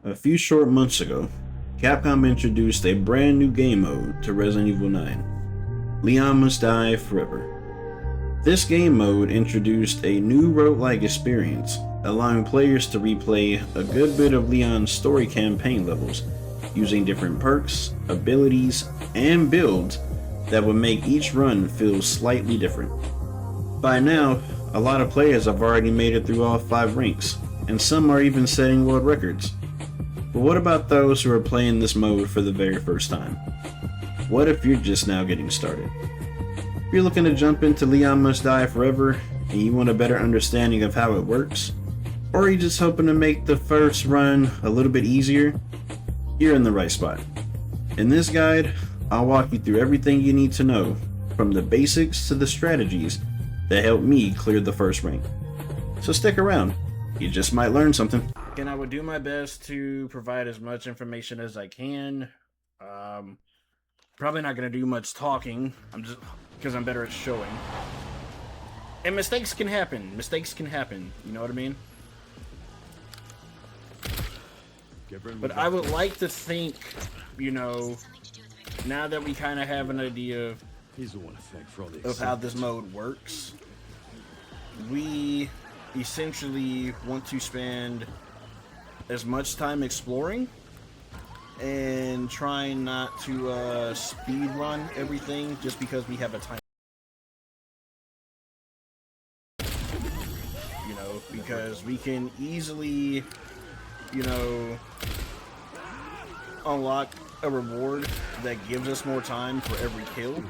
A few short months ago, Capcom introduced a brand new game mode to Resident Evil 9, Leon Must Die Forever. This game mode introduced a new roguelike experience, allowing players to replay a good bit of Leon's story campaign levels, using different perks, abilities, and builds that would make each run feel slightly different. By now, a lot of players have already made it through all 5 ranks, and some are even setting world records. But what about those who are playing this mode for the very first time? What if you're just now getting started? If you're looking to jump into Leon Must Die Forever and you want a better understanding of how it works, or you're just hoping to make the first run a little bit easier, you're in the right spot. In this guide, I'll walk you through everything you need to know, from the basics to the strategies that helped me clear the first rank. So stick around, you just might learn something. And I would do my best to provide as much information as I can. Probably not going to do much talking, because I'm better at showing. And mistakes can happen. You know what I mean? But I would like to think, now that we kind of have an idea of how this mode works, we essentially want to spend as much time exploring and trying not to speed run everything just because we have a time. Because we can easily, unlock a reward that gives us more time for every kill,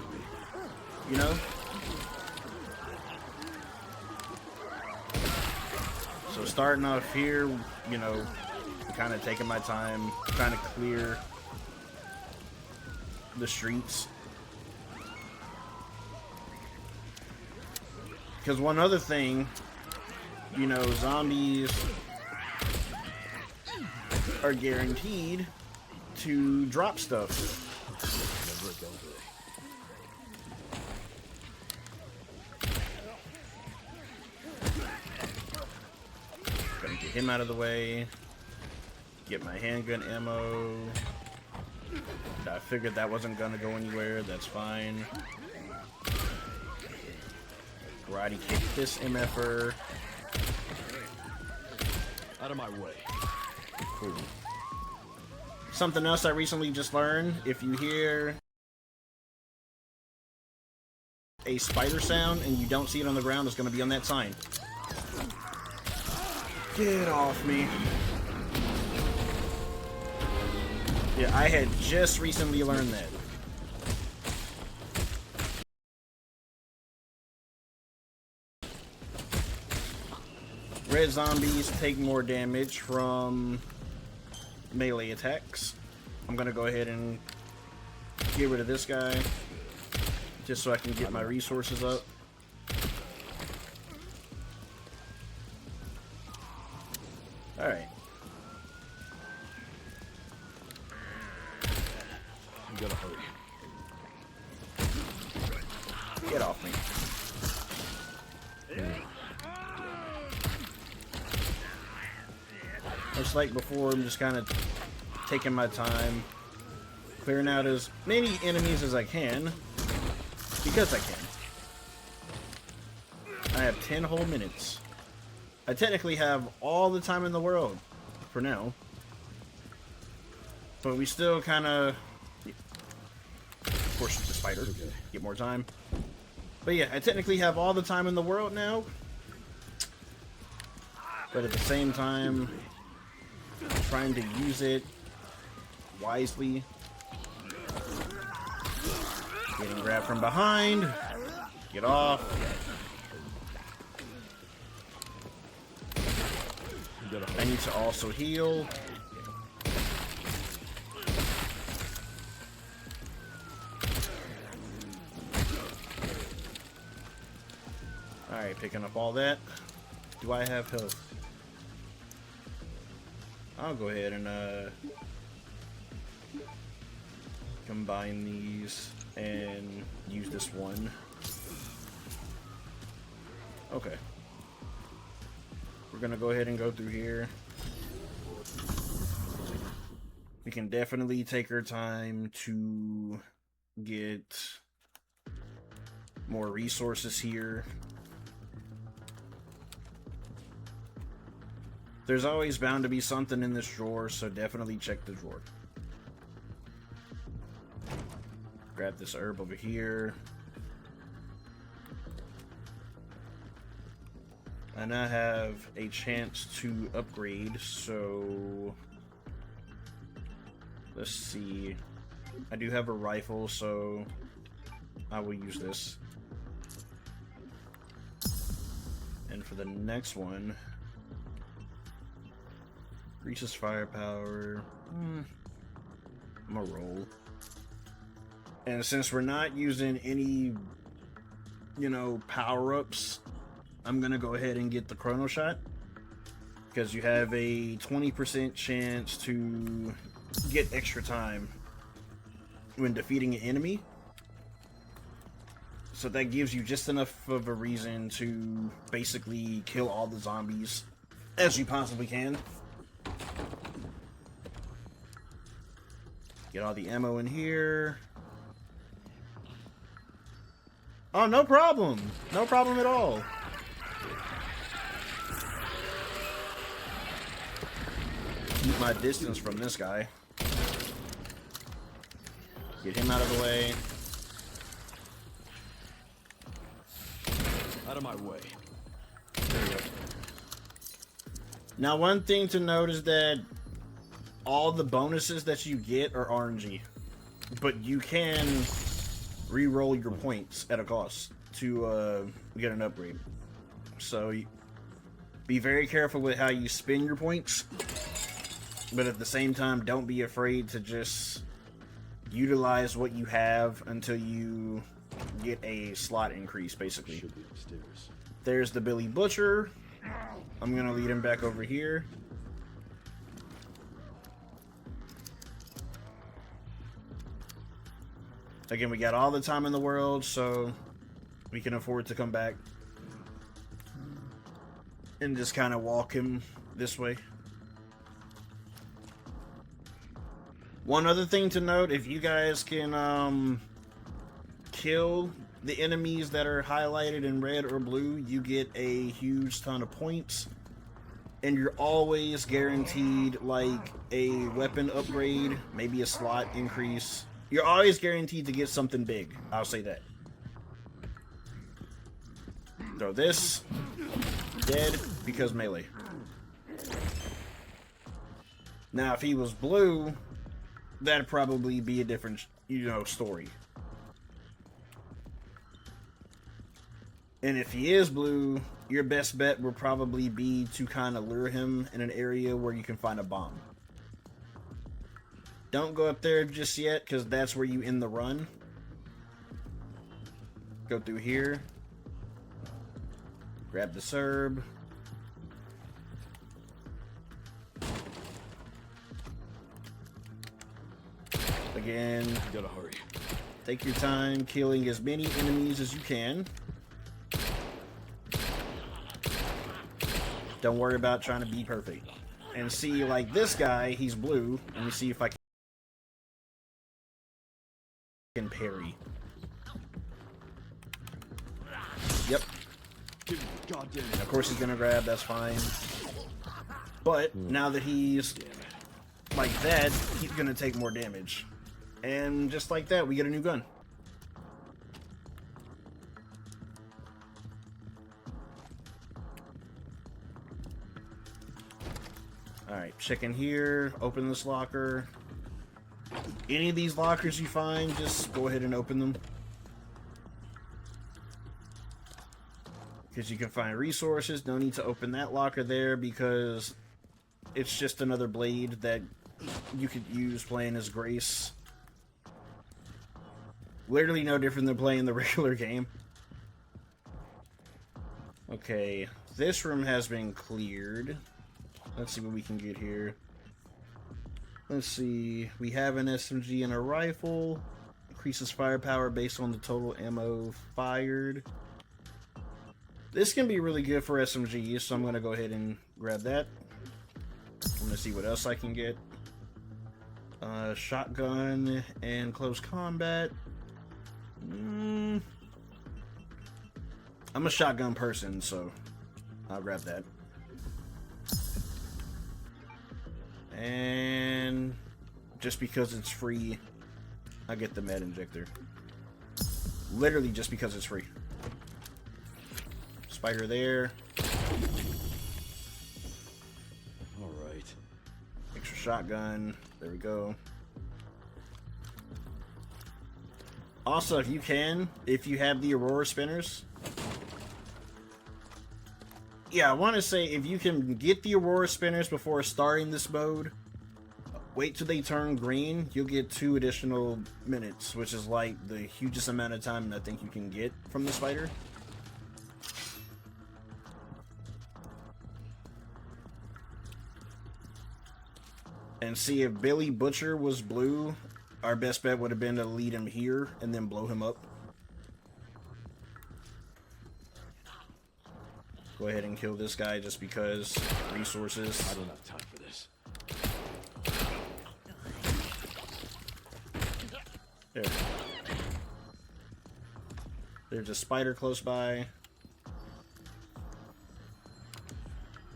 So starting off here, kind of taking my time, trying to clear the streets. Because one other thing, zombies are guaranteed to drop stuff. Gotta get him out of the way. Get my handgun ammo. I figured that wasn't gonna go anywhere. That's fine. Karate kick this MFer. Out of my way. Cool. Something else I recently just learned, if you hear a spider sound and you don't see it on the ground, it's going to be on that sign. Get off me. Yeah, I had just recently learned that. Red zombies take more damage from melee attacks. I'm gonna go ahead and get rid of this guy just so I can get my resources up. Alright. You gotta hurry. Get off me. Just like before, I'm just kind of taking my time, clearing out as many enemies as I can, because I can. I have 10 whole minutes. I technically have all the time in the world, for now. But we still kind of... Of course, the spider. Get more time. But yeah, I technically have all the time in the world now. But at the same time, trying to use it wisely. Getting grabbed from behind. Get off. I need to also heal. Alright, picking up all that. Do I have health? I'll go ahead and combine these and use this one. Okay. We're gonna go ahead and go through here. We can definitely take our time to get more resources here. There's always bound to be something in this drawer, so definitely check the drawer. Grab this herb over here. And I have a chance to upgrade, so let's see. I do have a rifle, so I will use this. And for the next one, increases firepower. I'm gonna roll. And since we're not using any, power-ups, I'm gonna go ahead and get the chrono shot, because you have a 20% chance to get extra time when defeating an enemy. So that gives you just enough of a reason to basically kill all the zombies as you possibly can. Get all the ammo in here. Oh, no problem. No problem at all. Keep my distance from this guy. Get him out of the way. Out of my way. There we go. Now, one thing to note is that all the bonuses that you get are RNG, but you can re-roll your points at a cost to get an upgrade. So be very careful with how you spend your points, but at the same time, don't be afraid to just utilize what you have until you get a slot increase, basically. Should be upstairs. There's the Billy Butcher. I'm gonna lead him back over here. Again, we got all the time in the world, so we can afford to come back and just kind of walk him this way. One other thing to note, if you guys can kill the enemies that are highlighted in red or blue, you get a huge ton of points, and you're always guaranteed like a weapon upgrade, maybe a slot increase. You're always guaranteed to get something big, I'll say that. Throw this. Dead because melee. Now if he was blue, that'd probably be a different, story. And if he is blue, your best bet will probably be to kind of lure him in an area where you can find a bomb. Don't go up there just yet, because that's where you end the run. Go through here. Grab the herb. Again, You gotta hurry. take your time killing as many enemies as you can. Don't worry about trying to be perfect. And see, like this guy, he's blue. Let me see if I can parry. Yep. Give me the goddamn. And of course he's gonna grab, that's fine. But now that he's like that, he's gonna take more damage. And just like that, we get a new gun. Alright, check in here, open this locker. Any of these lockers you find, just go ahead and open them. Because you can find resources. No need to open that locker there because it's just another blade that you could use playing as Grace. Literally no different than playing the regular game. Okay, this room has been cleared. Let's see what we can get here. Let's see. We have an SMG and a rifle. Increases firepower based on the total ammo fired. This can be really good for SMGs, so I'm going to go ahead and grab that. I'm going to see what else I can get. Shotgun and close combat. I'm a shotgun person, so I'll grab that. And just because it's free, I get the med injector. Literally just because it's free. Spider there. Alright. Extra shotgun. There we go. Also, if you can, if you have the Aurora spinners. Yeah, I want to say if you can get the Aurora spinners before starting this mode, wait till they turn green, you'll get 2 additional minutes, which is like the hugest amount of time I think you can get from the spider. And see, if Billy Butcher was blue, our best bet would have been to lead him here and then blow him up. Go ahead and kill this guy just because resources. I don't have time for this. There. There's a spider close by.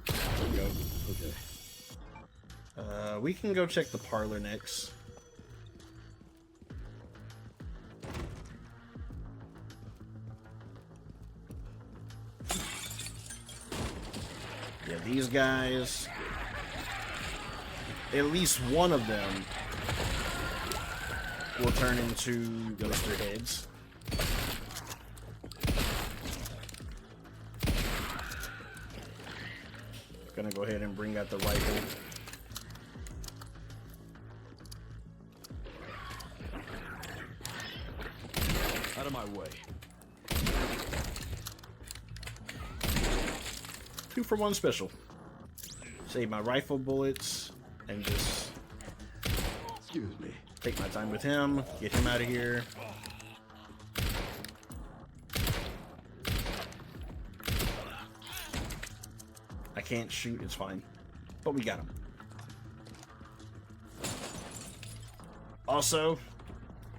There we go. Okay. We can go check the parlor next. Yeah, these guys, at least one of them will turn into ghoster heads. Gonna go ahead and bring out the rifle. Out of my way. 2-for-1 special. Save my rifle bullets and just Excuse me. take my time with him, get him out of here. I can't shoot, it's fine. But we got him. Also,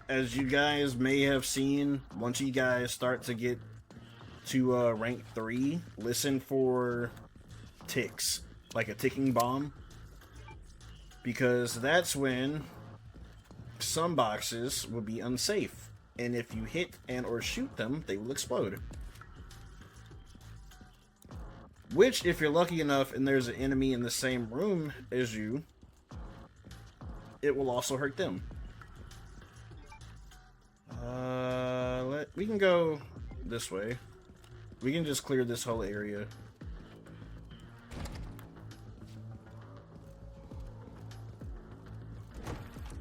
as you guys may have seen, once you guys start to get to rank 3, listen for ticks, like a ticking bomb, because that's when some boxes will be unsafe, and if you hit and or shoot them, they will explode. Which, if you're lucky enough and there's an enemy in the same room as you, it will also hurt them. We can go this way. We can just clear this whole area.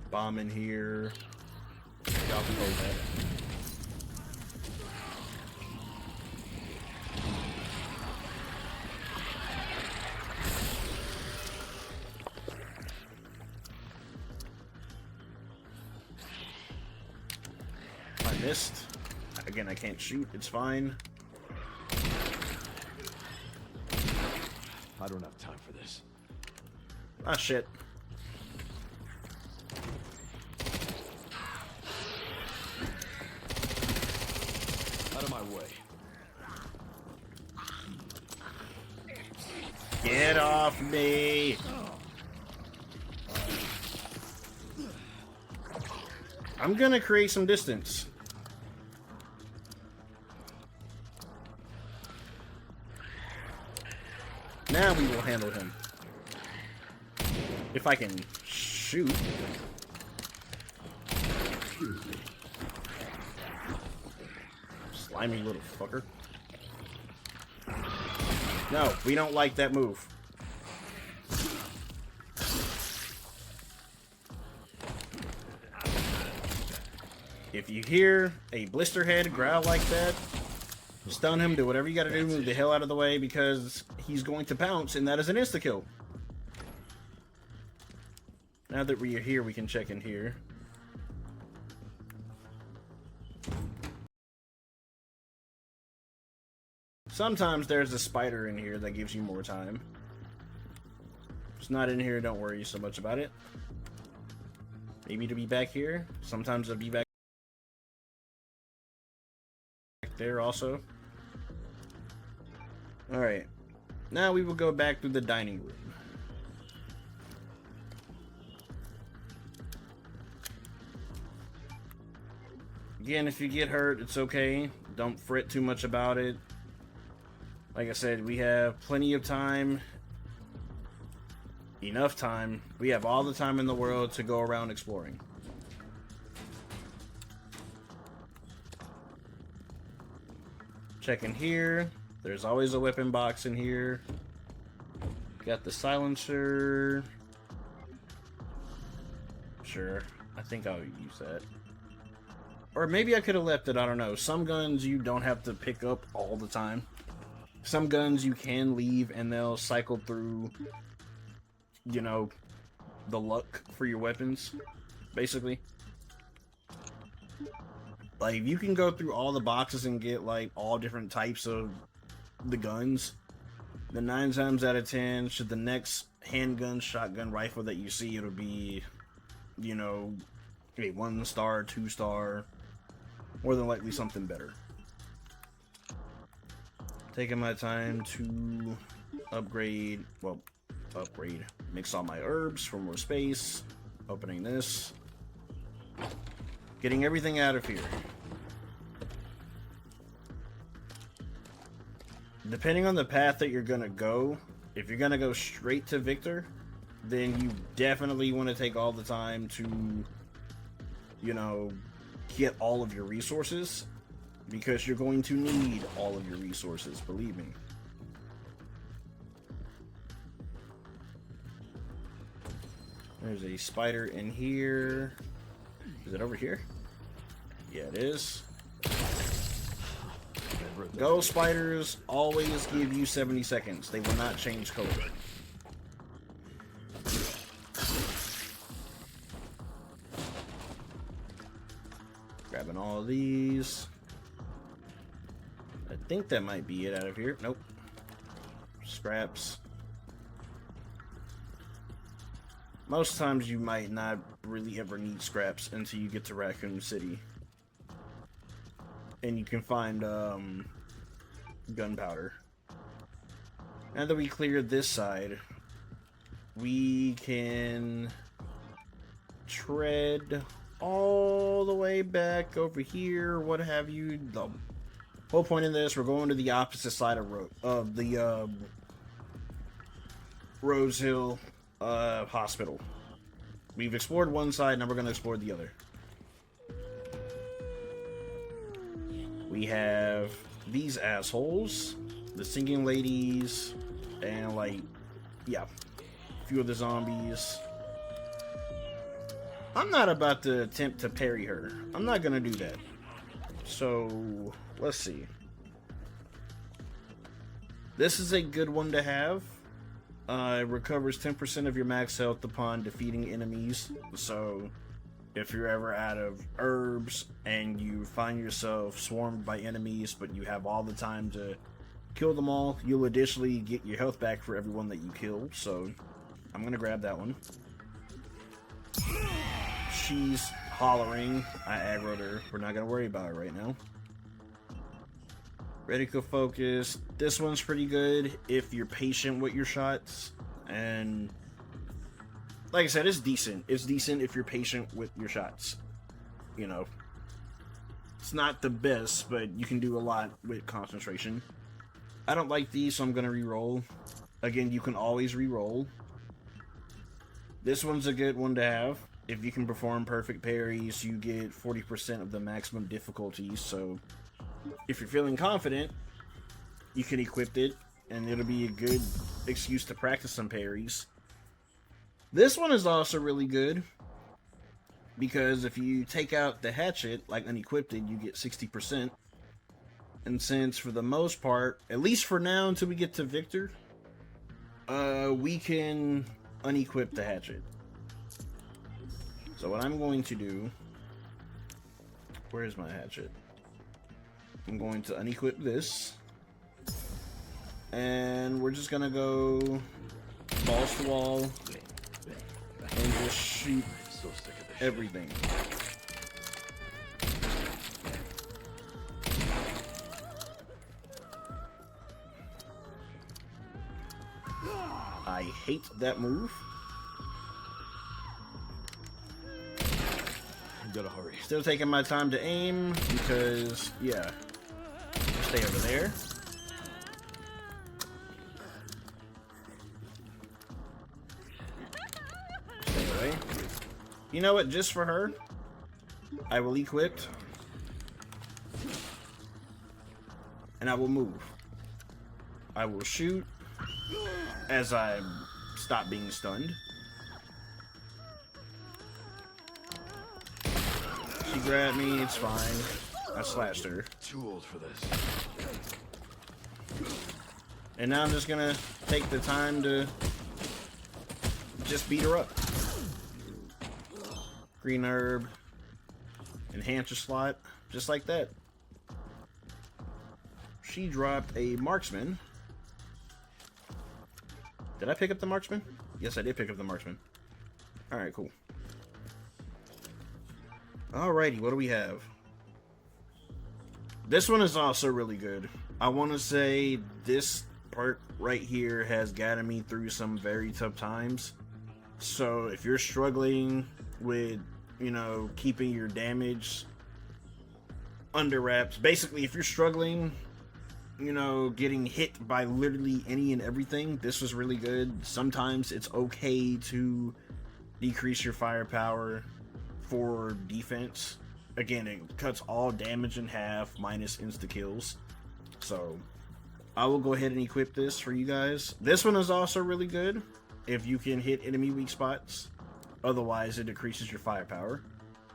Bomb in here. Y'all can hold that. I missed. Again, I can't shoot. It's fine. I don't have time for this. Ah, shit. Out of my way. Get off me! I'm gonna create some distance. Now we will handle him. If I can shoot. Excuse me. Slimy little fucker. No, we don't like that move. If you hear a blisterhead growl like that, stun him, do whatever you gotta do, move the hell out of the way because he's going to pounce, and that is an insta-kill. Now that we are here, we can check in here. Sometimes there's a spider in here that gives you more time. If it's not in here, don't worry so much about it. Maybe to be back here. Sometimes it'll be back there also. Alright. Now we will go back to the dining room. Again, if you get hurt, it's okay. Don't fret too much about it. Like I said, we have plenty of time. Enough time. We have all the time in the world to go around exploring. Checking here. There's always a weapon box in here. Got the silencer. Sure. I think I'll use that. Or maybe I could have left it. I don't know. Some guns you don't have to pick up all the time. Some guns you can leave and they'll cycle through, you know, the luck for your weapons, basically. Like, you can go through all the boxes and get, like, all different types of the guns. The 9 times out of 10, should the next handgun, shotgun, rifle that you see, it'll be, you know, a 1-star, 2-star, more than likely something better. Taking my time to upgrade, mix all my herbs for more space. Opening this. Getting everything out of here. Depending on the path that you're gonna go, if you're gonna go straight to Victor, then you definitely want to take all the time to, you know, get all of your resources, because you're going to need all of your resources, believe me. There's a spider in here. Is it over here? Yeah, it is. Go spiders always give you 70 seconds. They will not change color. Grabbing all of these. I think that might be it out of here. Nope. Scraps. Most times you might not really ever need scraps until you get to Raccoon City. And you can find gunpowder. Now that we cleared this side, we can tread all the way back over here, what have you. The whole point of this, we're going to the opposite side of the Rose Hill Hospital. We've explored one side, now we're going to explore the other. We have these assholes, the singing ladies, and like, yeah, a few of the zombies. I'm not about to attempt to parry her. I'm not gonna do that. So, let's see. This is a good one to have. It recovers 10% of your max health upon defeating enemies. So, if you're ever out of herbs and you find yourself swarmed by enemies, but you have all the time to kill them all, you'll additionally get your health back for everyone that you kill. So, I'm gonna grab that one. She's hollering. I aggroed her. We're not gonna worry about it right now. Reticle focus. This one's pretty good if you're patient with your shots. And like I said, it's decent. It's decent if you're patient with your shots. You know, it's not the best, but you can do a lot with concentration. I don't like these, so I'm gonna re-roll. Again, you can always re-roll. This one's a good one to have. If you can perform perfect parries, you get 40% of the maximum difficulty. So if you're feeling confident, you can equip it, and it'll be a good excuse to practice some parries. This one is also really good, because if you take out the hatchet, like unequipped, you get 60%. And since for the most part, at least for now until we get to Victor, we can unequip the hatchet. So what I'm going to do, where's my hatchet? I'm going to unequip this, and we're just gonna go balls to wall and just shoot everything. I hate that move. Gotta hurry. Still taking my time to aim because, yeah. Stay over there. Stay away. You know what? Just for her, I will equip. And I will move. I will shoot as I stop being stunned. She grabbed me, it's fine. I slashed her. Too old for this. And now I'm just gonna take the time to just beat her up. Green herb. Enhance your slot. Just like that. She dropped a marksman. Did I pick up the marksman? Yes, I did pick up the marksman. Alright, cool. Alrighty, what do we have? This one is also really good. I want to say this part right here has gotten me through some very tough times. So if you're struggling with, you know, keeping your damage under wraps, basically if you're struggling, you know, getting hit by literally any and everything, this was really good. Sometimes it's okay to decrease your firepower for defense. Again, it cuts all damage in half minus insta kills. So I will go ahead and equip this for you guys. This one is also really good if you can hit enemy weak spots. Otherwise it decreases your firepower.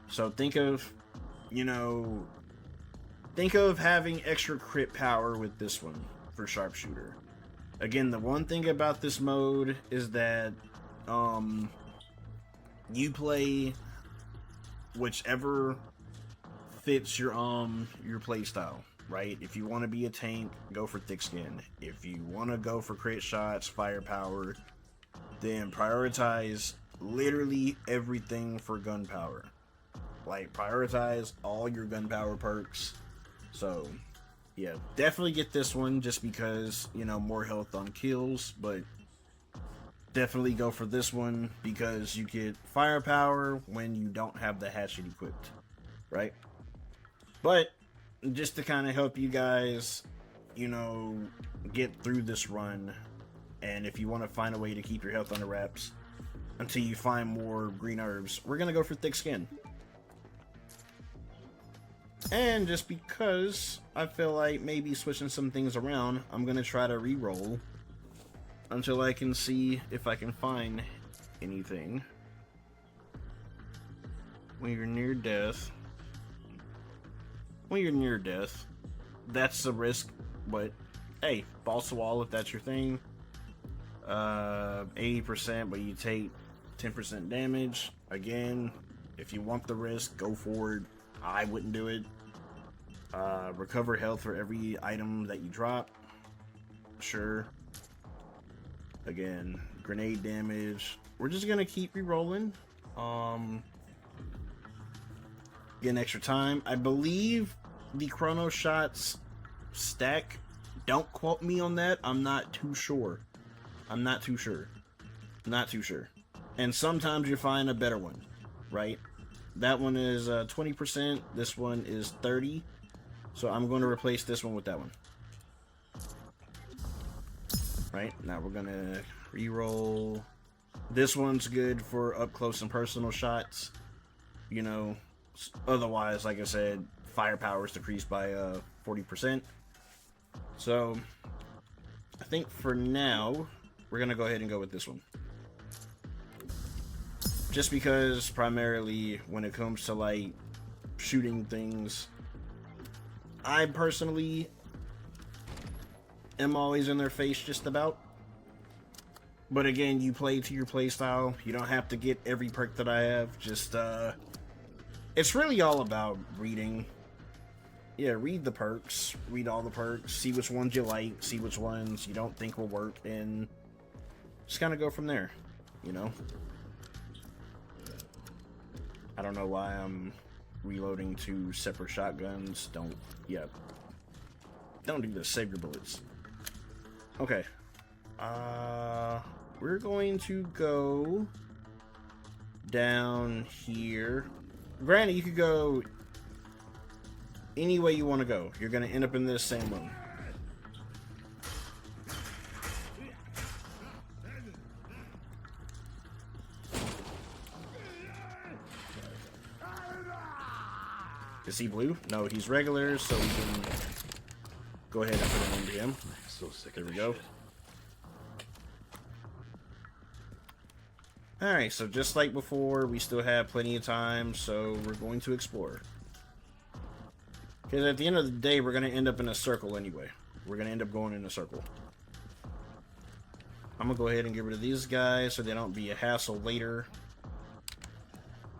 So think of, you know, think of having extra crit power with this one for sharpshooter. Again, the one thing about this mode is that you play whichever fits your play style, right? If you want to be a tank, go for thick skin. If you want to go for crit shots, firepower, then prioritize literally everything for gunpowder. Like, prioritize all your gunpowder perks. So yeah, definitely get this one just because, you know, more health on kills, but definitely go for this one because you get firepower when you don't have the hatchet equipped, right? But just to kind of help you guys, you know, get through this run, and if you want to find a way to keep your health under wraps until you find more green herbs, we're gonna go for thick skin. And just because I feel like maybe switching some things around, I'm gonna try to re-roll until I can see if I can find anything. When you're near death, that's a risk, but hey, false wall if that's your thing. 80%, but you take 10% damage. Again, if you want the risk, go for it. I wouldn't do it. Recover health for every item that you drop. Sure. Again, grenade damage. We're just gonna keep re-rolling. Get extra time. I believe the chrono shots stack. Don't quote me on that. I'm not too sure. Not too sure. And sometimes you find a better one, right? That one is 20%. This one is 30. So I'm going to replace this one with that one. Right, now we're going to re-roll. This one's good for up close and personal shots. You know, otherwise, like I said, firepower is decreased by 40%. So I think for now, we're going to go ahead and go with this one. Just because primarily when it comes to like shooting things, I personally am always in their face just about. But again, you play to your play style. You don't have to get every perk that I have. Just it's really all about reading. Yeah, read the perks, read all the perks, see which ones you like, see which ones you don't think will work, and just kind of go from there, you know? I don't know why I'm reloading 2 separate shotguns. Don't do this. Save your bullets. Okay. We're going to go down here. Granted, you could go any way you want to go. You're going to end up in this same room. Is he blue? No, he's regular, so we can go ahead and put it into him. So sick There of we this go. shit. Alright, so just like before, we still have plenty of time, so we're going to explore. Because at the end of the day, we're going to end up in a circle anyway. We're going to end up going in a circle. I'm going to go ahead and get rid of these guys so they don't be a hassle later.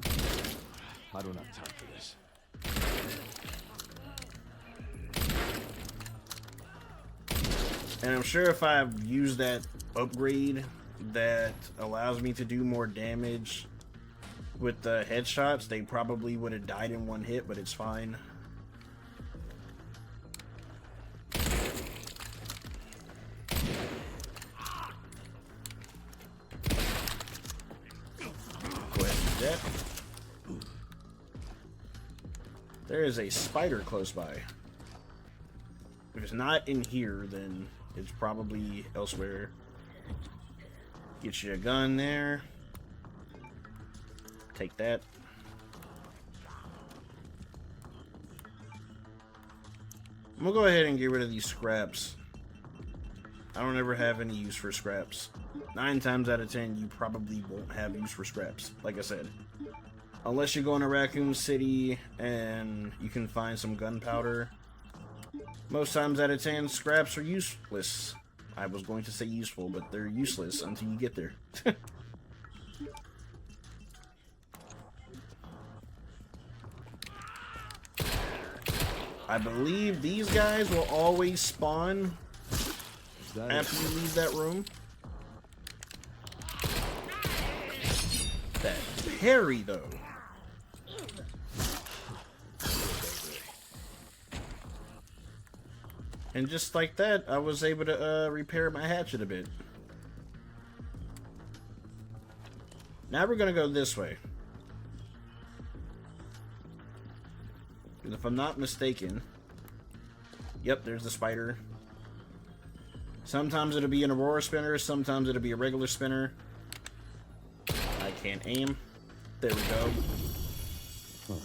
I don't have time for this. And I'm sure if I've used that upgrade that allows me to do more damage with the headshots, they probably would have died in one hit, but it's fine. Go ahead and do that. There is a spider close by. If it's not in here, then it's probably elsewhere. Get you a gun there. Take that. I'm gonna go ahead and get rid of these scraps. I don't ever have any use for scraps. 9 times out of 10, you probably won't have use for scraps, like I said. Unless you go into Raccoon City and you can find some gunpowder. Most times out of 10, scraps are useless. I was going to say useful, but they're useless until you get there. I believe these guys will always spawn after you leave that room. That parry, though. And just like that, I was able to repair my hatchet a bit. Now we're going to go this way. And if I'm not mistaken... Yep, there's the spider. Sometimes it'll be an Aurora spinner, sometimes it'll be a regular spinner. I can't aim. There we go. Alright.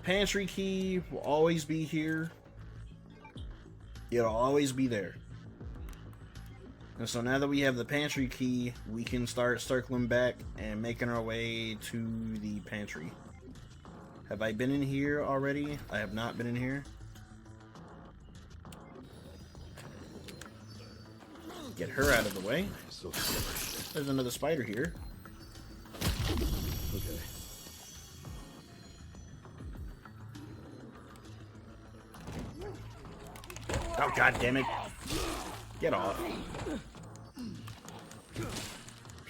Pantry key will always be here. It'll always be there. And so now that we have the pantry key, we can start circling back and making our way to the pantry. Have I been in here already? I have not been in here. Get her out of the way. So sick of shit. There's another spider here. Okay. Oh, god damn it. Get off.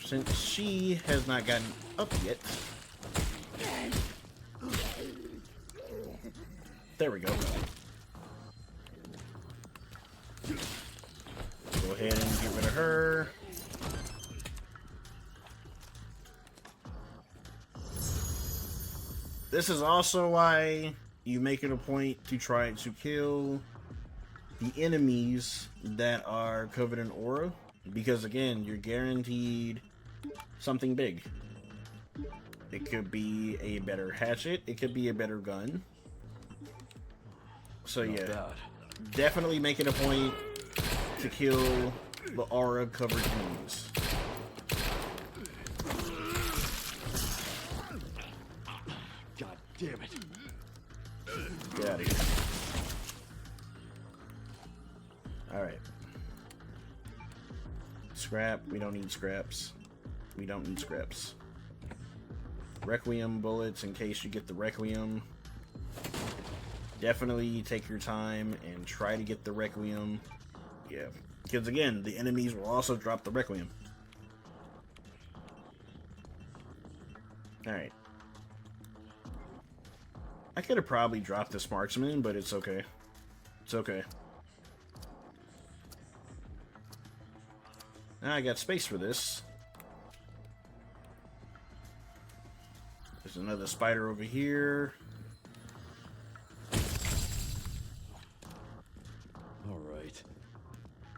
Since she has not gotten up yet. There we go. Go ahead and get rid of her. This is also why you make it a point to try to kill the enemies that are covered in aura, because again, you're guaranteed something big. It could be a better hatchet, it could be a better gun. So yeah, definitely make it a point to kill the aura covered enemies. God damn it. Get out of here. Alright. Scrap. We don't need scraps. We don't need scraps. Requiem bullets in case you get the Requiem. Definitely take your time and try to get the Requiem. Yeah. Because again, the enemies will also drop the Requiem. Alright. I could have probably dropped this marksman, but it's okay. It's okay. Now I got space for this. There's another spider over here. Alright.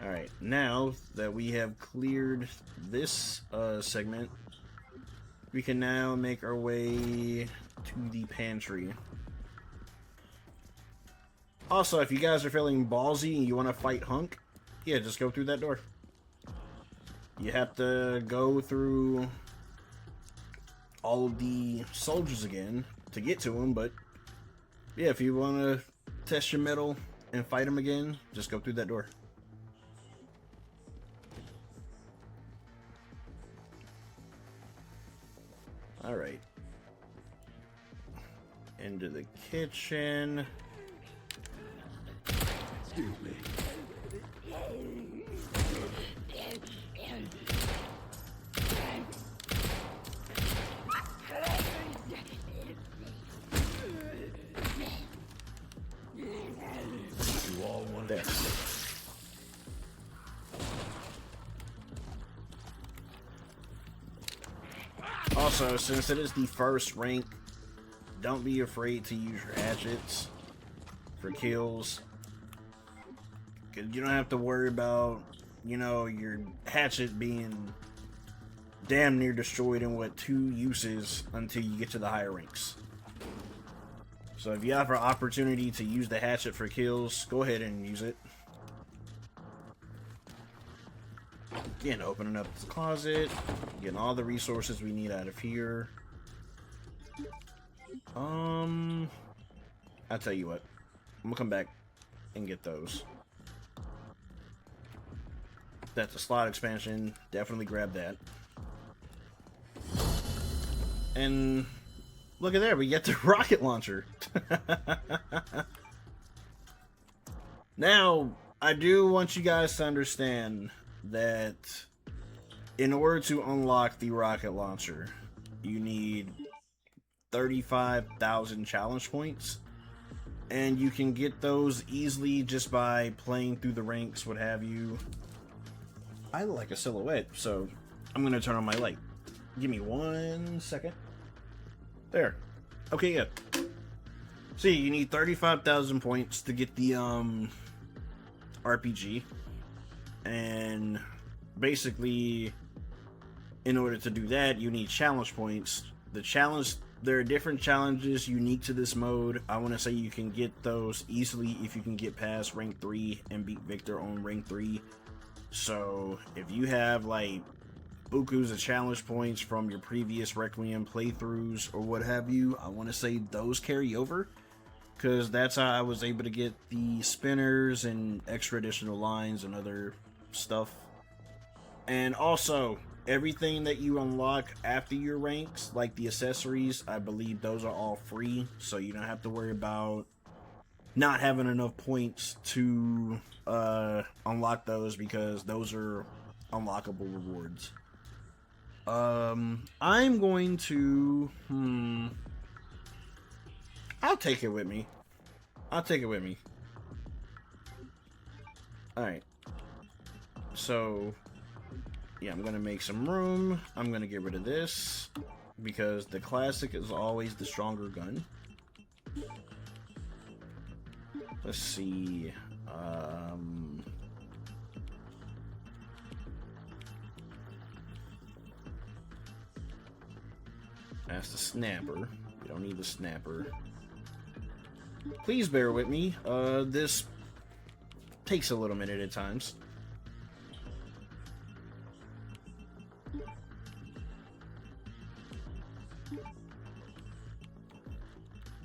Alright, now that we have cleared this segment, we can now make our way to the pantry. Also, if you guys are feeling ballsy and you want to fight Hunk, yeah, just go through that door. You have to go through all of the soldiers again to get to him, but yeah, if you want to test your mettle and fight him again, just go through that door. Alright. Into the kitchen. Excuse me. You all want There. Also, since it is the first rank, don't be afraid to use your hatchets for kills. 'Cause you don't have to worry about, you know, your hatchet being damn near destroyed in what 2 uses until you get to the higher ranks. So if you have an opportunity to use the hatchet for kills, go ahead and use it. Again, opening up this closet, getting all the resources we need out of here. I'll tell you what, I'm gonna come back and get those. That's a slot expansion, definitely grab that. And look at there, we get the rocket launcher. Now, I do want you guys to understand that in order to unlock the rocket launcher, you need 35,000 challenge points, and you can get those easily just by playing through the ranks, what have you. I look like a silhouette, so I'm gonna turn on my light. Give me 1 second. There. Okay, yeah. See, you need 35,000 points to get the RPG. And basically, in order to do that, you need challenge points. There are different challenges unique to this mode. I want to say you can get those easily if you can get past rank 3 and beat Victor on rank 3. So if you have like bukus of challenge points from your previous Requiem playthroughs or what have you, I want to say those carry over, because that's how I was able to get the spinners and extra additional lines and other stuff. And also, everything that you unlock after your ranks, like the accessories, I believe those are all free, so you don't have to worry about not having enough points to unlock those, because those are unlockable rewards. I'm going to I'll take it with me. Alright. So yeah, I'm gonna make some room. I'm gonna get rid of this because the classic is always the stronger gun. Let's see. That's the snapper. We don't need the snapper. Please bear with me. This takes a little minute at times.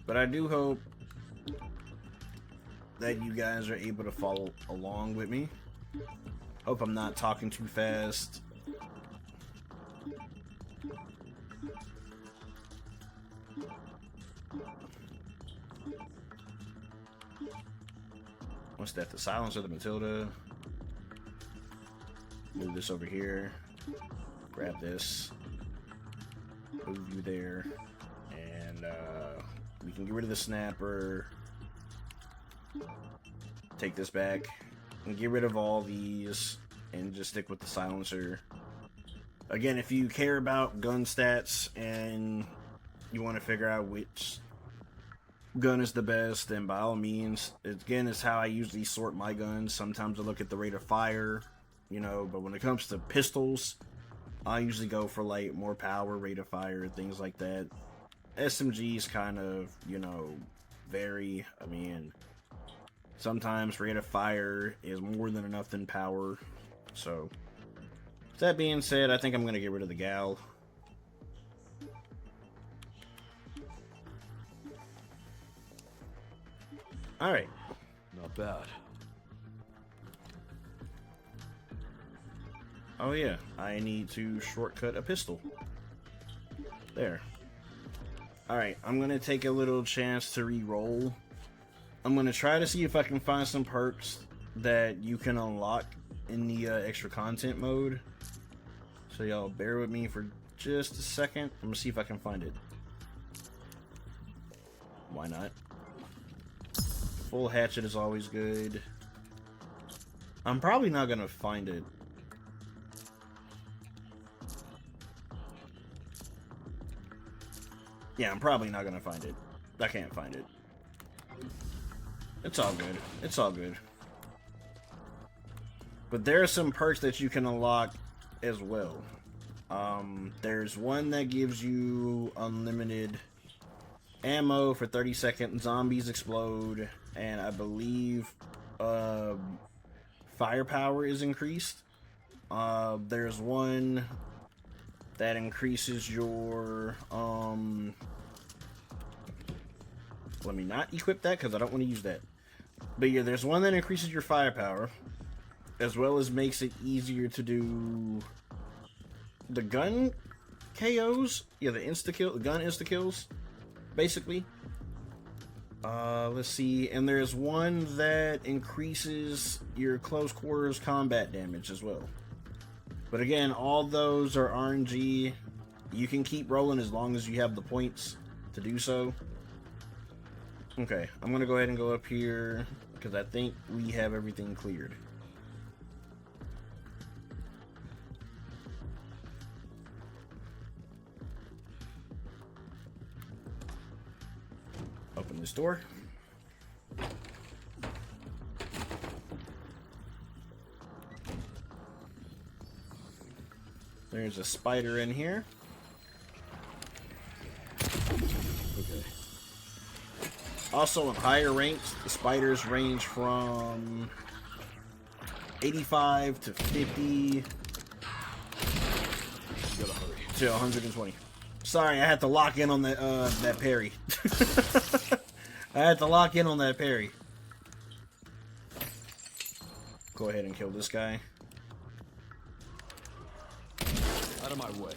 But I do hope that you guys are able to follow along with me. Hope I'm not talking too fast. What's that? The Silence of the Matilda. Move this over here. Grab this. Move you there. And we can get rid of the snapper. Take this back. And get rid of all these. And just stick with the silencer. Again, if you care about gun stats and you want to figure out which gun is the best, then by all means, again, it's how I usually sort my guns. Sometimes I look at the rate of fire, you know, but when it comes to pistols, I usually go for like more power, rate of fire, things like that. SMGs kind of, you know, vary. I mean, sometimes rate of fire is more than enough than power. So, with that being said, I think I'm going to get rid of the gal. Alright. Not bad. Oh yeah, I need to shortcut a pistol. There. Alright, I'm going to take a little chance to re-roll. I'm going to try to see if I can find some perks that you can unlock in the extra content mode. So y'all bear with me for just a second. I'm going to see if I can find it. Why not? Full hatchet is always good. I'm probably not going to find it. Yeah, I'm probably not going to find it. I can't find it. It's all good. It's all good. But there are some perks that you can unlock as well. There's one that gives you unlimited ammo for 30 seconds, zombies explode, and I believe firepower is increased. There's one that increases your let me not equip that because I don't want to use that. But yeah, there's one that increases your firepower, as well as makes it easier to do the gun KOs. Yeah, the gun insta kills, basically. Let's see, and there's one that increases your close quarters combat damage as well. But again, all those are RNG. You can keep rolling as long as you have the points to do so. Okay, I'm gonna go ahead and go up here because I think we have everything cleared. Open this door. There's a spider in here. Okay. Also, in higher ranks, the spiders range from 85 to 50 Gotta hurry. to 120. Sorry, I had to lock in on that parry. I had to lock in on that parry. Go ahead and kill this guy. Out of my way.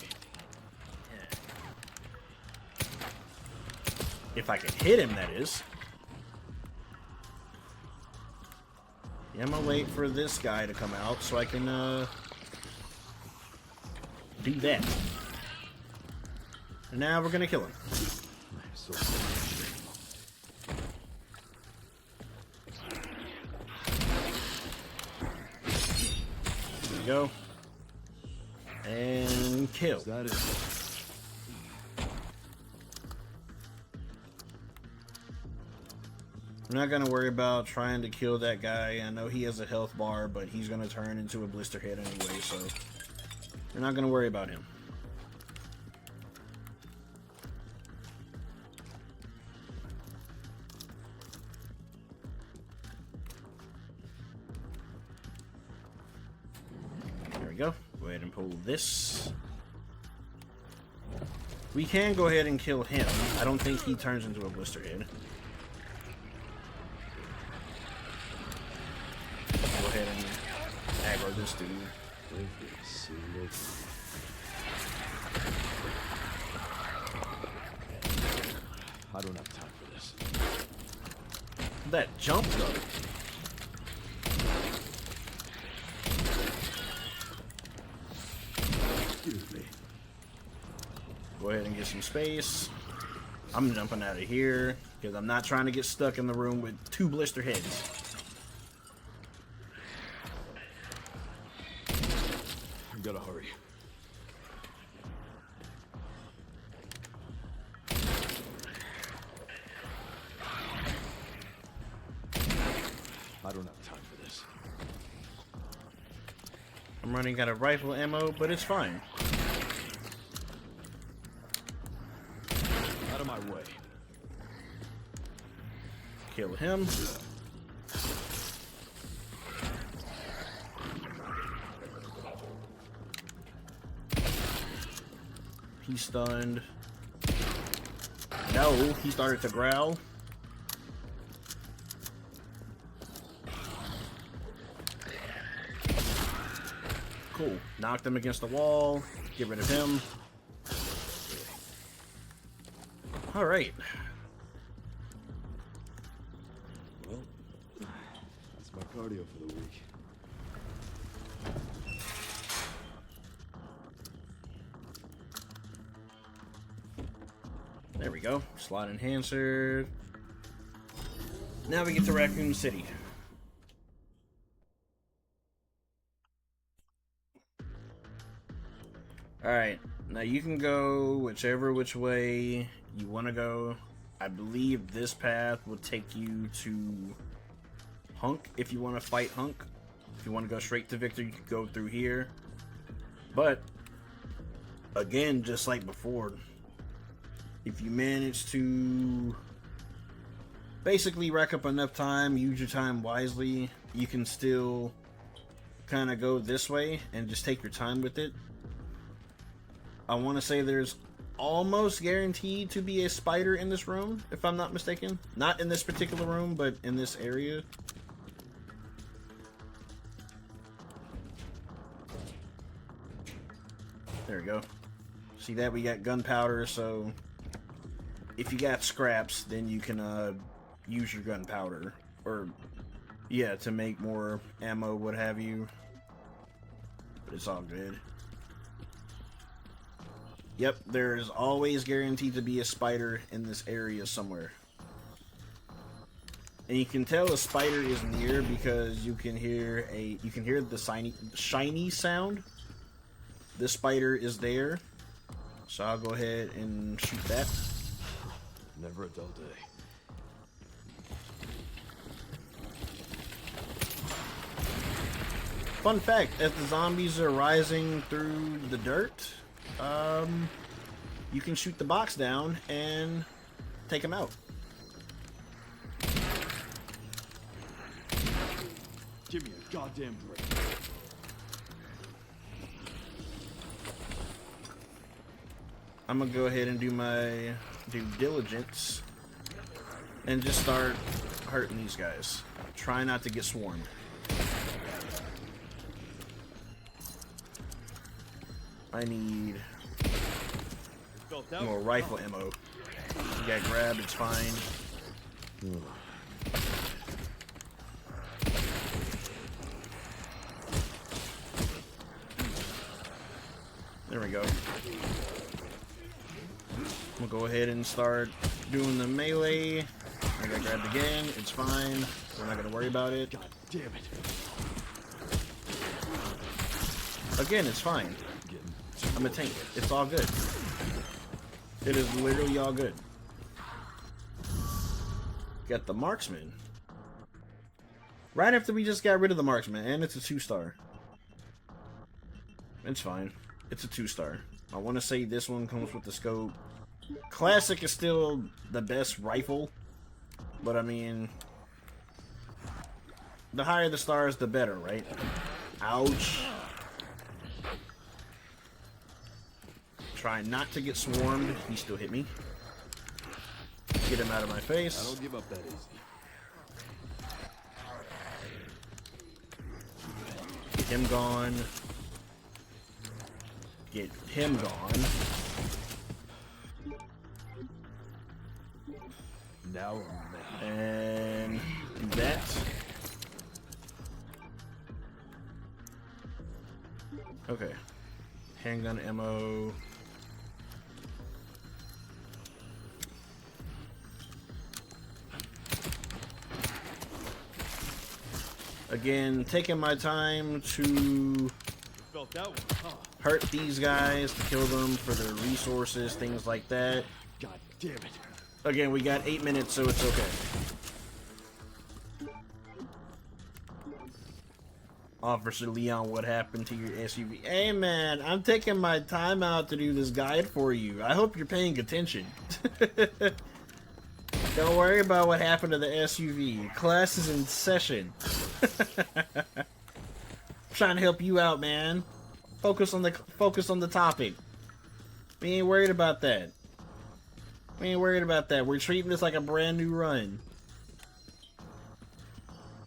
If I can hit him, that is. Yeah, I'm gonna wait for this guy to come out so I can do that. And now we're gonna kill him. So There we go. And kill. is that it? I'm not gonna worry about trying to kill that guy. I know he has a health bar, but he's gonna turn into a blister head anyway, so we're not gonna worry about him. There we go. Go ahead and pull this. We can go ahead and kill him. I don't think he turns into a blister head. Go ahead and aggro this dude. Every single I don't have time for this. That jump though. Excuse me. Go Go ahead and get some space. I'm jumping out of here because I'm not trying to get stuck in the room with 2 blister heads. You gotta hurry. I don't have time for this. I'm running out of rifle ammo, but it's fine. Out of my way. Kill him. He's stunned. No, he started to growl. Cool. Knocked him against the wall. Get rid of him. Alright. Well, that's my cardio for the week. There we go. Slot enhancer. Now we get to Raccoon City. Alright, now you can go which way you want to go. I believe this path will take you to Hunk if you want to fight Hunk. If you want to go straight to Victor, you can go through here. But, again, just like before, if you manage to basically rack up enough time, use your time wisely, you can still kind of go this way and just take your time with it. I want to say there's almost guaranteed to be a spider in this room, if I'm not mistaken. Not in this particular room, but in this area. There we go. See that? We got gunpowder, so if you got scraps, then you can use your gunpowder. Or, yeah, to make more ammo, what have you. But it's all good. Yep, there is always guaranteed to be a spider in this area somewhere. And you can tell a spider is near because you can hear the shiny sound. This spider is there. So I'll go ahead and shoot that. Never a dull day. Fun fact, as the zombies are rising through the dirt, you can shoot the box down and take them out. Give me a goddamn break. I'm gonna go ahead and do my due diligence and just start hurting these guys. Try not to get swarmed. I need more rifle ammo. You got grabbed, it's fine. There we go. We'll go ahead and start doing the melee. I got grabbed again, it's fine. We're not gonna worry about it. God damn it. Again, it's fine. I'm a tank. It's all good. It is literally all good. Got the marksman. Right after we just got rid of the marksman, and it's a 2-star. It's fine. It's a 2-star. I want to say this one comes with the scope. Classic is still the best rifle, but I mean, the higher the stars, the better, right? Ouch. Try not to get swarmed. He still hit me. Get him out of my face. I don't give up that easy. Get him gone. Get him gone. Now I'm mad. And do that. Okay. Handgun ammo. Again, taking my time to Felt that one, huh? hurt these guys, to kill them for their resources, things like that. God damn it. Again, we got 8 minutes, so it's okay. Officer Leon, what happened to your SUV? Hey man, I'm taking my time out to do this guide for you. I hope you're paying attention. Don't worry about what happened to the SUV. Class is in session. Trying to help you out, man. Focus on the topic. We ain't worried about that. We ain't worried about that. We're treating this like a brand new run.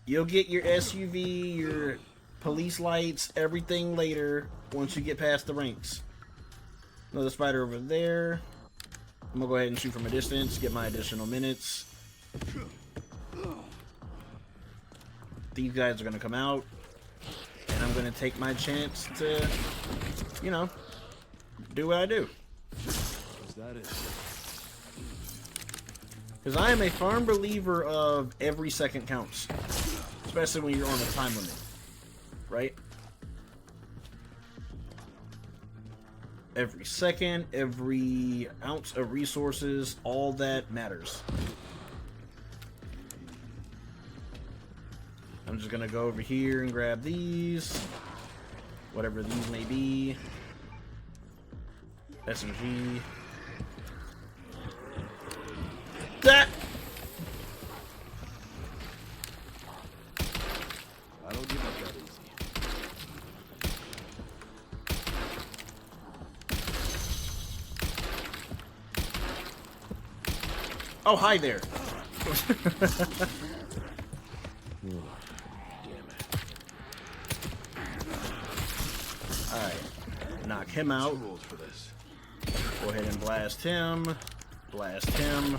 You'll get your SUV, your police lights, everything later once you get past the ranks. Another spider over there. I'm gonna go ahead and shoot from a distance, get my additional minutes. These guys are gonna come out, and I'm gonna take my chance to, you know, do what I do. Is that it? Because I am a firm believer of every second counts, especially when you're on a time limit, right? Every second, every ounce of resources, all that matters. I'm just gonna go over here and grab these, whatever these may be. SMG. That. I don't give up that easy. Oh, hi there. Alright. Knock him out. Too old for this. Go ahead and blast him. Blast him.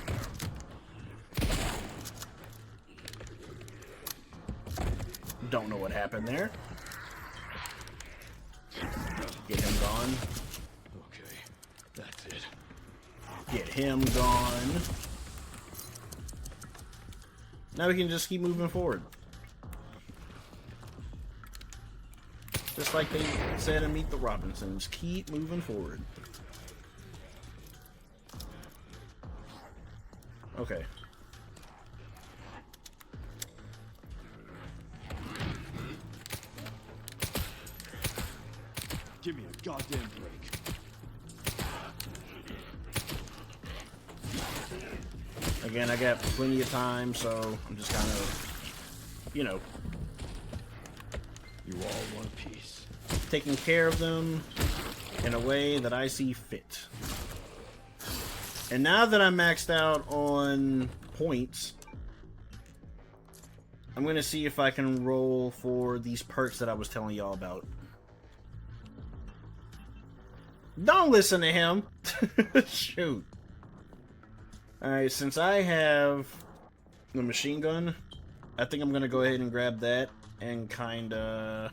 Don't know what happened there. Get him gone. Okay, that's it. Get him gone. Now we can just keep moving forward. Just like they said in Meet the Robinsons, keep moving forward. Okay. Give me a goddamn break. Again, I got plenty of time, so I'm just kind of, you know, You all one piece. taking care of them in a way that I see fit. And now that I'm maxed out on points, I'm going to see if I can roll for these perks that I was telling y'all about. Don't listen to him. Shoot. Alright, since I have the machine gun, I think I'm going to go ahead and grab that and kind of...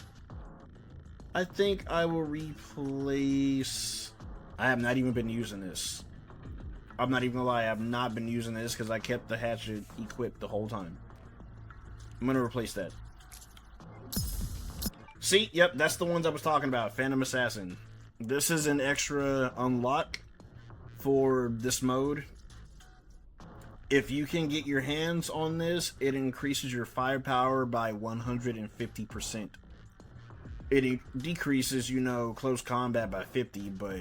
I think I will replace... I have not even been using this. I'm not even gonna lie, I have not been using this because I kept the hatchet equipped the whole time. I'm gonna replace that. See, yep, that's the ones I was talking about. Phantom Assassin. This is an extra unlock for this mode. If you can get your hands on this, it increases your firepower by 150%. It decreases, you know, close combat by 50, but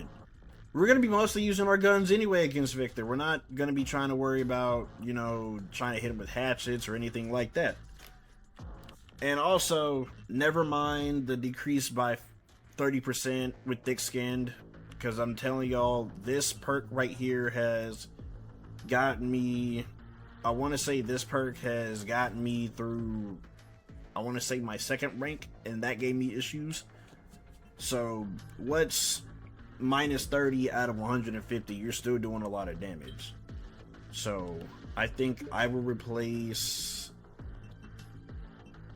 we're going to be mostly using our guns anyway against Victor. We're not going to be trying to worry about, you know, trying to hit him with hatchets or anything like that. And also, never mind the decrease by 30% with thick-skinned, because I'm telling y'all, this perk right here has gotten me... I want to say this perk has gotten me through, I want to say, my second rank, and that gave me issues. So, what's minus 30 out of 150? You're still doing a lot of damage. So, I think I will replace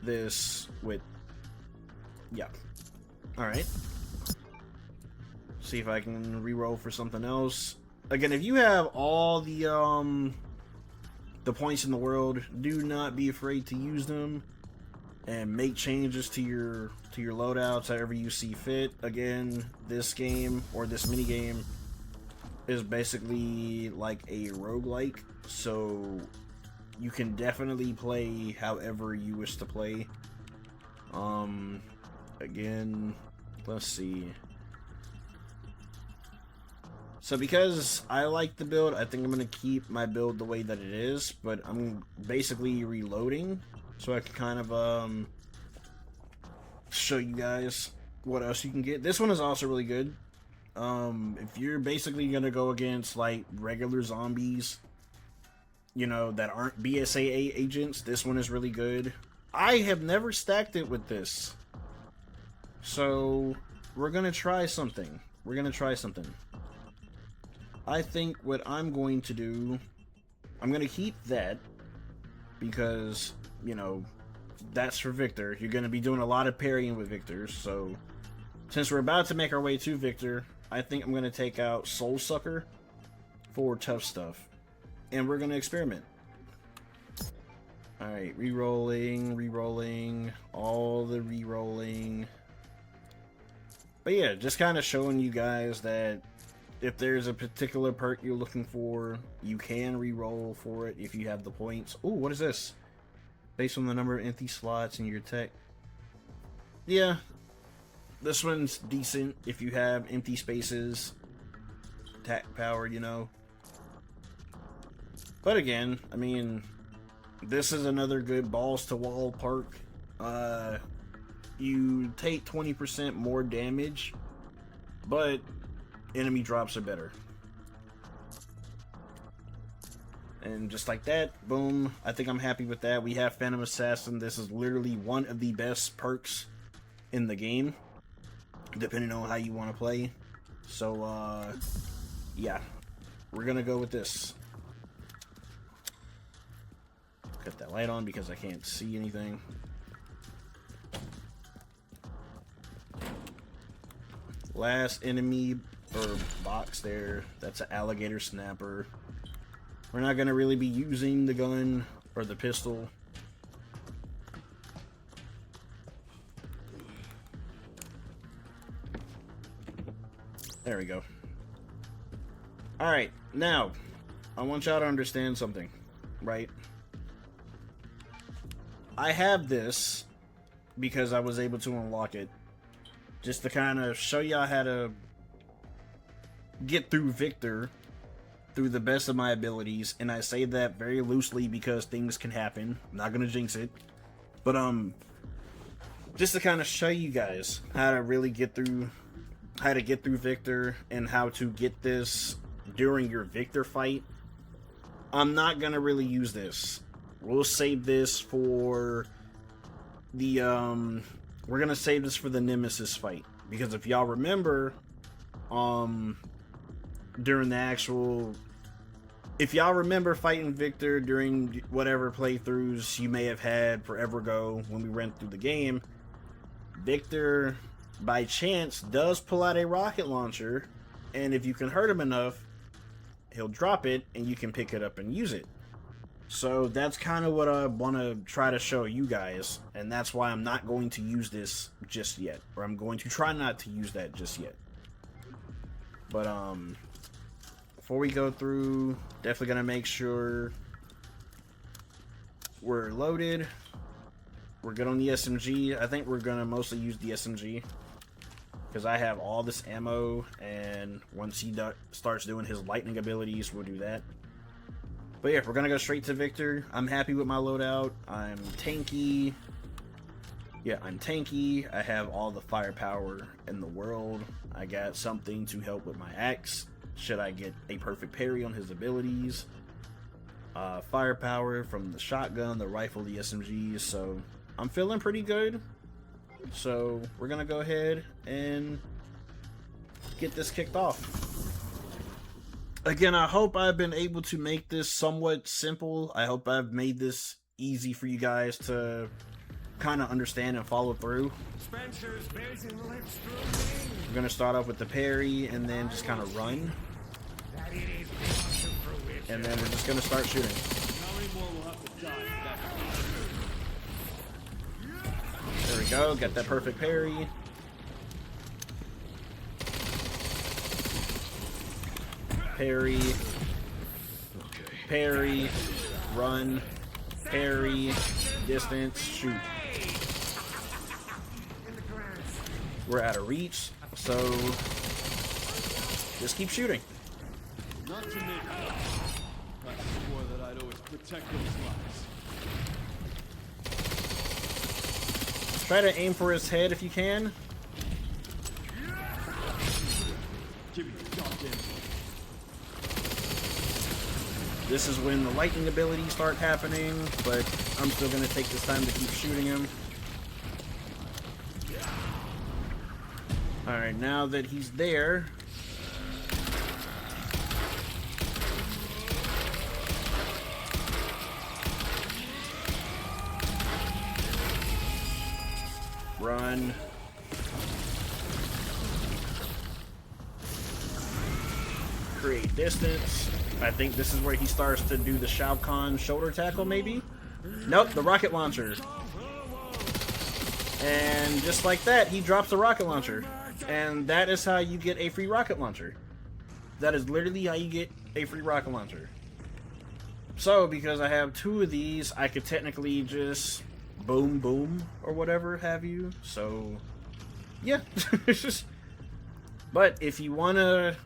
this with... yeah. Alright. See if I can reroll for something else. Again, if you have all the points in the world, do not be afraid to use them. and make changes to your loadouts however you see fit. Again, this game or this mini game is basically like a roguelike, so you can definitely play however you wish to play. Again, let's see. So because I like the build, I think I'm going to keep my build the way that it is, but I'm basically reloading so I can kind of show you guys what else you can get. This one is also really good. If you're basically going to go against like regular zombies, you know, that aren't BSAA agents, this one is really good. I have never stacked it with this, so we're going to try something. I think what I'm going to do, I'm going to keep that because, you know, that's for Victor. You're going to be doing a lot of parrying with Victor, so since we're about to make our way to Victor, I think I'm going to take out Soul Sucker for tough stuff, and we're going to experiment. Alright, re-rolling, all the re-rolling. But yeah, just kind of showing you guys that if there's a particular perk you're looking for, you can re-roll for it if you have the points. Ooh, what is this? Based on the number of empty slots in your tech. Yeah, this one's decent if you have empty spaces, tech power, you know. But again, I mean, this is another good balls to wall perk. You take 20% more damage, but enemy drops are better. And just like that, boom, I think I'm happy with that. We have Phantom Assassin. This is literally one of the best perks in the game, depending on how you want to play. So, yeah, we're gonna go with this. Cut that light on because I can't see anything. Last enemy or box there, that's an alligator snapper. We're not going to really be using the gun or the pistol. There we go. Alright, now, I want y'all to understand something, right? I have this because I was able to unlock it, just to kind of show y'all how to get through Victor through the best of my abilities, and I say that very loosely because things can happen. I'm not gonna jinx it, but just to kind of show you guys how to really get through, Victor, and how to get this during your Victor fight. I'm not gonna really use this. We'll save this for the we're gonna save this for the Nemesis fight, because if y'all remember, during the actual, if y'all remember fighting Victor during whatever playthroughs you may have had forever ago when we ran through the game, Victor by chance does pull out a rocket launcher, and if you can hurt him enough, he'll drop it and you can pick it up and use it. So that's kind of what I want to try to show you guys, and that's why I'm not going to use this just yet, or I'm going to try not to use that just yet. But before we go through, definitely gonna make sure we're loaded. We're good on the SMG. I think we're gonna mostly use the SMG because I have all this ammo, and once he starts doing his lightning abilities, we'll do that. But yeah, we're gonna go straight to Victor. I'm happy with my loadout. I'm tanky. Yeah, I'm tanky. I have all the firepower in the world. I got something to help with my axe should I get a perfect parry on his abilities. Firepower from the shotgun, the rifle, the SMGs. So I'm feeling pretty good. So we're gonna go ahead and get this kicked off. Again, I hope I've been able to make this somewhat simple. I hope I've made this easy for you guys to kind of understand and follow through. We're gonna start off with the parry and then just kind of run, and then we're just gonna start shooting. go. Got that perfect parry. Parry. Parry. Run. Parry. Distance. Shoot. We're out of reach, so just keep shooting. Not to me. I swore that I'd always protect those lives. Try to aim for his head if you can. Give me the goddamn. This is when the lightning abilities start happening, but I'm still going to take this time to keep shooting him. Alright, now that he's there, run. Create distance. I think this is where he starts to do the Shao Kahn shoulder tackle, maybe? Nope, the rocket launcher. And just like that, he drops the rocket launcher. And that is how you get a free rocket launcher. That is literally how you get a free rocket launcher. So, because I have 2 of these, I could technically just boom, boom, or whatever have you. So, yeah. But if you want to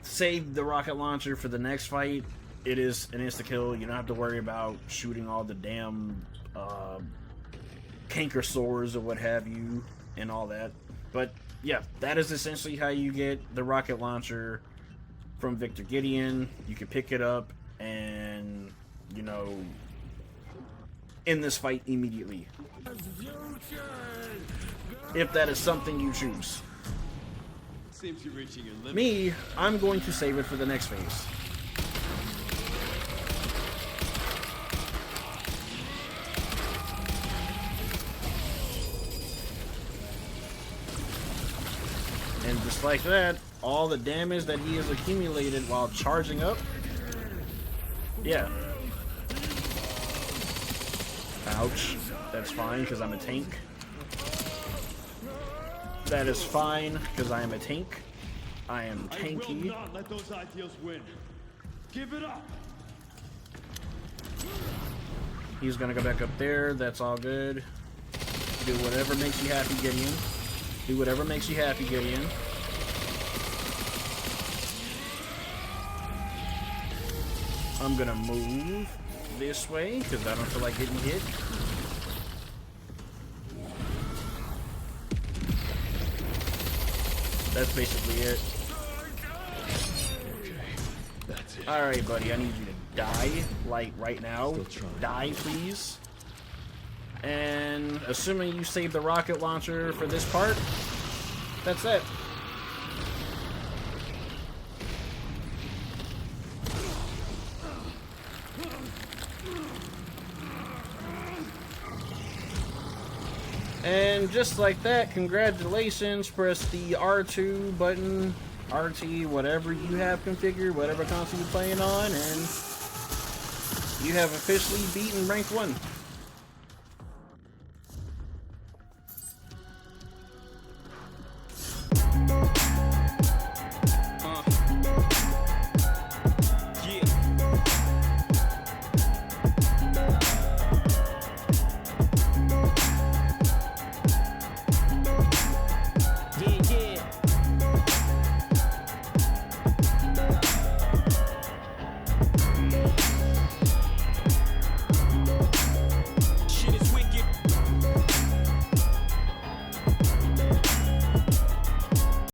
save the rocket launcher for the next fight, it is an insta-kill. You don't have to worry about shooting all the damn canker sores or what have you and all that. But yeah, that is essentially how you get the rocket launcher from Victor Gideon. You can pick it up and, you know, end this fight immediately, if that is something you choose. Seems you're reaching your limit. Me, I'm going to save it for the next phase. And just like that, all the damage that he has accumulated while charging up. Yeah. Ouch. That's fine, because I'm a tank. That is fine, because I am a tank. I am tanky. I will not let those ideals win. Give it up. He's gonna go back up there. That's all good. Do whatever makes you happy, Gideon. Do whatever makes you happy, Gideon. I'm gonna move this way because I don't feel like getting hit. That's basically it. Okay, that's it. Alright, buddy, I need you to die, like, right now. Die, please. And assuming you save the rocket launcher for this part, that's it. And just like that, congratulations, press the R2 button, RT, whatever you have configured, whatever console you're playing on, and you have officially beaten Rank 1.